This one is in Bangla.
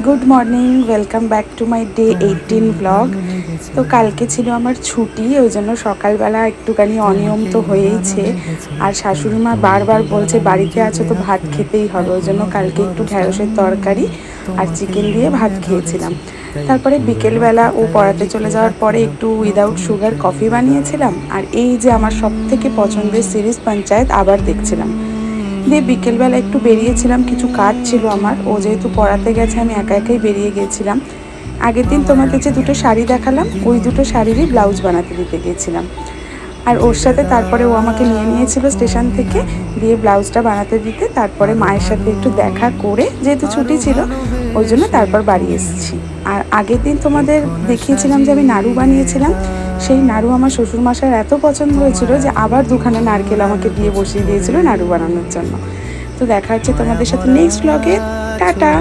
Good morning, welcome back to my day 18 blog. তো কালকে ছিল আমার ছুটি, ওই জন্য সকালবেলা একটুখানি অনিয়ম তো হয়েইছে। আর শাশুড়ি মা বারবার বলছে বাড়িতে আছো তো ভাত খেতেই হবে, ওই জন্য কালকে একটু ঢ্যাঁড়সের তরকারি আর চিকেন দিয়ে ভাত খেয়েছিলাম। তারপরে বিকেলবেলা ও পড়াতে চলে যাওয়ার পরে একটু উইদাউট সুগার কফি বানিয়েছিলাম। আর এই যে আমার সব থেকে পছন্দের সিরিজ পঞ্চায়েত আবার দেখছিলাম। দিয়ে বিকেলবেলা একটু বেরিয়েছিলাম, কিছু কাজ ছিল আমার। ও যেহেতু পড়াতে গেছে, আমি একা একাই বেরিয়ে গিয়েছিলাম। আগের দিন তোমাদের যে দুটো শাড়ি দেখালাম, ওই দুটো শাড়িরই ব্লাউজ বানাতে দিতে গিয়েছিলাম। আর ওর সাথে তারপরে ও আমাকে নিয়ে নিয়েছিল স্টেশন থেকে, দিয়ে ব্লাউজটা বানাতে দিতে। তারপরে মায়ের সাথে একটু দেখা করে, যেহেতু ছুটি ছিল ওই জন্য তারপর বাড়ি এসেছি। আর আগের দিন তোমাদের দেখিয়েছিলাম যে আমি নাড়ু বানিয়েছিলাম। সেই নাড়ু আমার শ্বশুরমশাইয়ের এত পছন্দ হয়েছিল যে আবার দুখানা নারকেল আমাকে দিয়ে বসিয়ে দিয়েছিল নাড়ু বানানোর জন্য। তো দেখা হচ্ছে তোমাদের সাথে নেক্সট ব্লগে। টাটা।